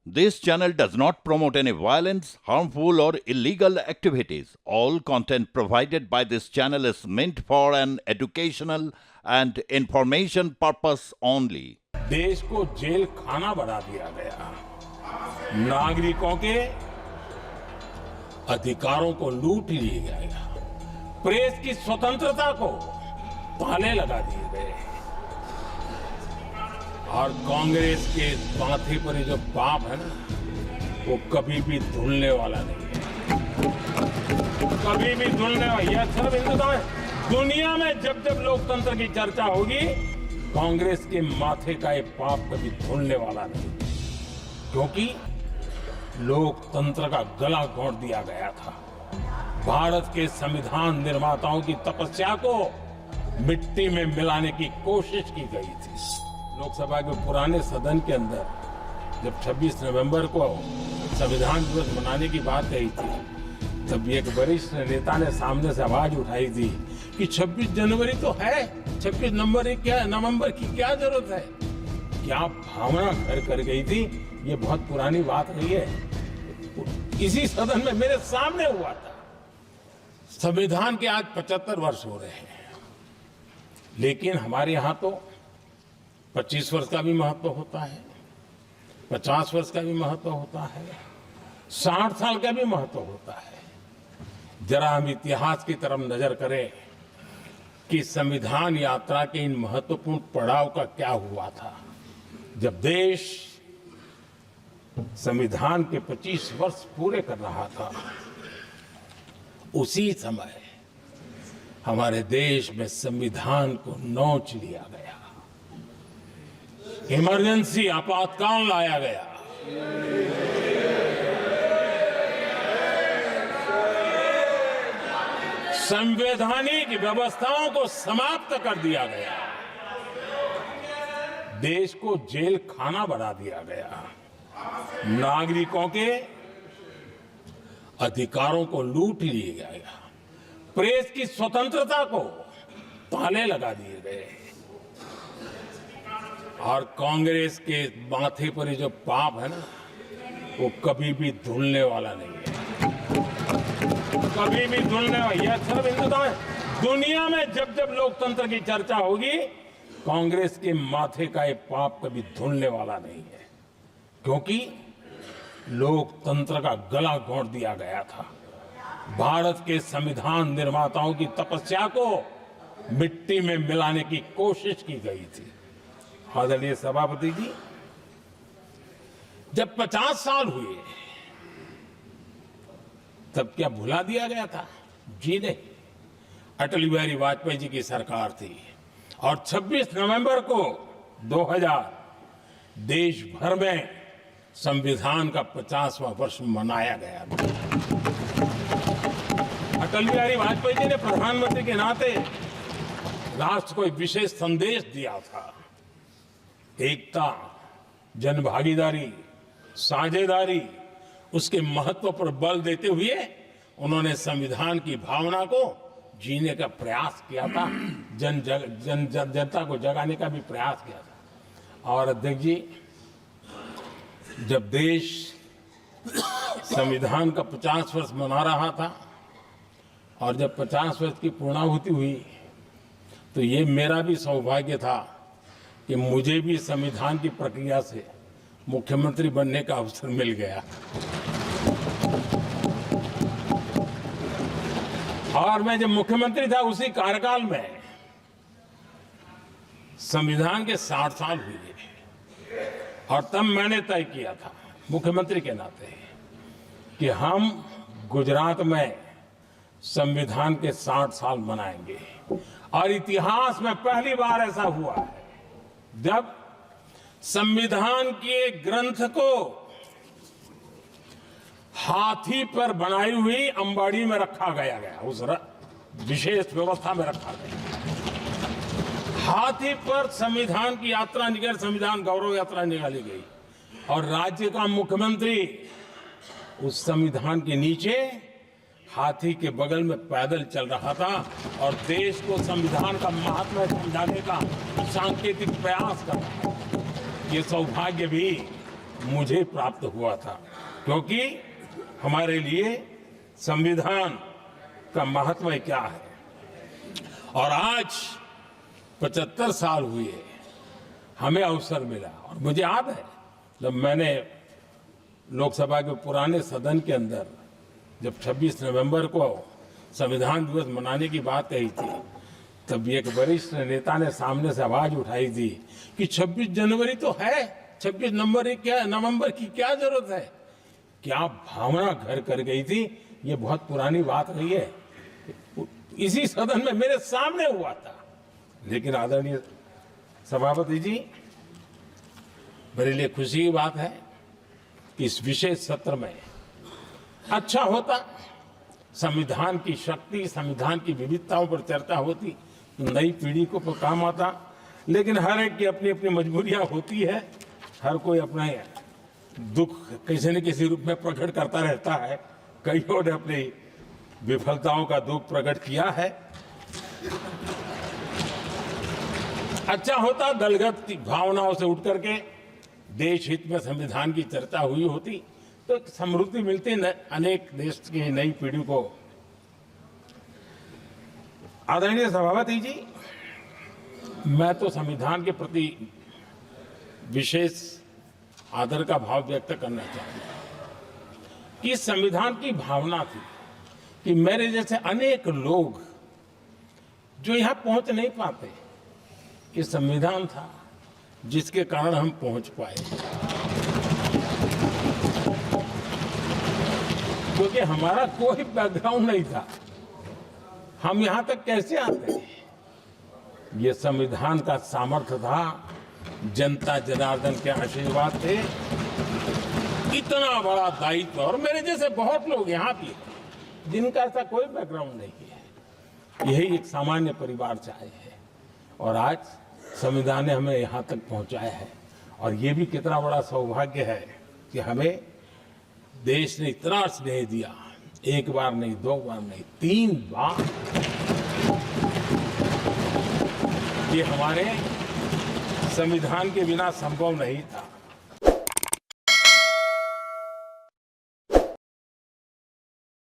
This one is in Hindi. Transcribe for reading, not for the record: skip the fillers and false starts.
This channel does not promote any violence, harmful, or illegal activities. All content provided by this channel is meant for an educational and information purpose only. देश को जेल खाना बना दिया गया, नागरिकों के अधिकारों को लूट लिया गया, प्रेस की स्वतंत्रता को ताले लगा दिए गए और कांग्रेस के माथे पर जो पाप है ना, वो कभी भी धुलने वाला नहीं है, कभी भी धुलने वाला। यह सिर्फ हिंदुस्तान, दुनिया में जब जब लोकतंत्र की चर्चा होगी, कांग्रेस के माथे का ये पाप कभी धुलने वाला नहीं, क्योंकि लोकतंत्र का गला घोंट दिया गया था। भारत के संविधान निर्माताओं की तपस्या को मिट्टी में मिलाने की कोशिश की गई थी। लोकसभा के पुराने सदन के अंदर जब 26 नवंबर को संविधान दिवस मनाने की बात कही थी, तब एक वरिष्ठ नेता ने सामने से आवाज उठाई थी कि 26 जनवरी तो है, 26 नवंबर की क्या जरूरत है। क्या भावना घर कर गई थी, ये बहुत पुरानी बात नहीं है। इसी सदन में मेरे सामने हुआ था। संविधान के आज 75 वर्ष हो रहे हैं, लेकिन हमारे यहां तो 25 वर्ष का भी महत्व होता है, 50 वर्ष का भी महत्व होता है, 60 साल का भी महत्व होता है। जरा हम इतिहास की तरफ नजर करें कि संविधान यात्रा के इन महत्वपूर्ण पड़ाव का क्या हुआ था। जब देश संविधान के 25 वर्ष पूरे कर रहा था, उसी समय हमारे देश में संविधान को नोच लिया गया, इमरजेंसी आपातकाल लाया गया। संवैधानिक व्यवस्थाओं को समाप्त कर दिया गया, देश को जेल खाना बना दिया गया, नागरिकों के अधिकारों को लूट लिया गया, प्रेस की स्वतंत्रता को ताले लगा दिए गए और कांग्रेस के माथे पर जो पाप है ना, वो कभी भी धुलने वाला नहीं है, कभी भी धुलने वाला। यह सिर्फ हिंदुस्तान, दुनिया में जब जब लोकतंत्र की चर्चा होगी, कांग्रेस के माथे का ये पाप कभी धुलने वाला नहीं है, क्योंकि लोकतंत्र का गला घोंट दिया गया था। भारत के संविधान निर्माताओं की तपस्या को मिट्टी में मिलाने की कोशिश की गई थी। आदरणीय सभापति जी, जब 50 साल हुए, तब क्या भुला दिया गया था? जी नहीं, अटल बिहारी वाजपेयी जी की सरकार थी और 26 नवंबर को 2000 देश भर में संविधान का 50वां वर्ष मनाया गया। अटल बिहारी वाजपेयी जी ने प्रधानमंत्री के नाते राष्ट्र को एक विशेष संदेश दिया था। एकता, जनभागीदारी, साझेदारी, उसके महत्व पर बल देते हुए उन्होंने संविधान की भावना को जीने का प्रयास किया था, जनता को जगाने का भी प्रयास किया था। और अध्यक्ष जी, जब देश संविधान का 50 वर्ष मना रहा था और जब 50 वर्ष की पूर्णाहुति हुई, तो ये मेरा भी सौभाग्य था कि मुझे भी संविधान की प्रक्रिया से मुख्यमंत्री बनने का अवसर मिल गया। और मैं जब मुख्यमंत्री था, उसी कार्यकाल में संविधान के 60 साल हुए और तब मैंने तय किया था मुख्यमंत्री के नाते कि हम गुजरात में संविधान के 60 साल मनाएंगे। और इतिहास में पहली बार ऐसा हुआ है जब संविधान के ग्रंथ को हाथी पर बनाई हुई अंबाड़ी में रखा गया, उस विशेष व्यवस्था में रखा गया। हाथी पर संविधान की यात्रा निकल, संविधान गौरव यात्रा निकाली गई और राज्य का मुख्यमंत्री उस संविधान के नीचे हाथी के बगल में पैदल चल रहा था और देश को संविधान का महात्मा समझाने का सांकेतिक प्रयास कर रहा था। ये सौभाग्य भी मुझे प्राप्त हुआ था, क्योंकि हमारे लिए संविधान का महत्व क्या है। और आज 75 साल हुए हमें अवसर मिला, और मुझे याद है जब मैंने लोकसभा के पुराने सदन के अंदर जब 26 नवंबर को संविधान दिवस मनाने की बात कही थी, तब एक वरिष्ठ नेता ने सामने से आवाज उठाई थी कि 26 जनवरी तो है, 26 नवंबर की क्या जरूरत है। क्या भावना घर कर गई थी, ये बहुत पुरानी बात नहीं है। इसी सदन में मेरे सामने हुआ था। लेकिन आदरणीय सभापति जी, मेरे लिए खुशी की बात है कि इस विशेष सत्र में अच्छा होता, संविधान की शक्ति, संविधान की विविधताओं पर चर्चा होती, नई पीढ़ी को काम आता। लेकिन हर एक की अपनी अपनी मजबूरियां होती है, हर कोई अपना दुख किसी न किसी रूप में प्रकट करता रहता है। कईयों ने अपनी विफलताओं का दुख प्रकट किया है। अच्छा होता दलगत भावनाओं से उठ करके देश हित में संविधान की चर्चा हुई होती, तो एक समृद्धि मिलती अनेक देश की नई पीढ़ी को। आदरणीय सभापति जी, मैं तो संविधान के प्रति विशेष आदर का भाव व्यक्त करना चाहूंगा कि संविधान की भावना थी कि मेरे जैसे अनेक लोग जो यहां पहुंच नहीं पाते, ये संविधान था जिसके कारण हम पहुंच पाए। क्योंकि हमारा कोई बैकग्राउंड नहीं था, हम यहां तक कैसे आते? ये संविधान का सामर्थ्य था, जनता जनार्दन के आशीर्वाद थे। इतना बड़ा दायित्व, और मेरे जैसे बहुत लोग यहाँ भी जिनका ऐसा कोई बैकग्राउंड नहीं है, यही एक सामान्य परिवार से आए हैं, और आज संविधान ने हमें यहाँ तक पहुँचाया है। और ये भी कितना बड़ा सौभाग्य है कि हमें देश ने इतना स्नेह दिया, एक बार नहीं, दो बार नहीं, 3 बार। ये हमारे संविधान के बिना संभव नहीं था।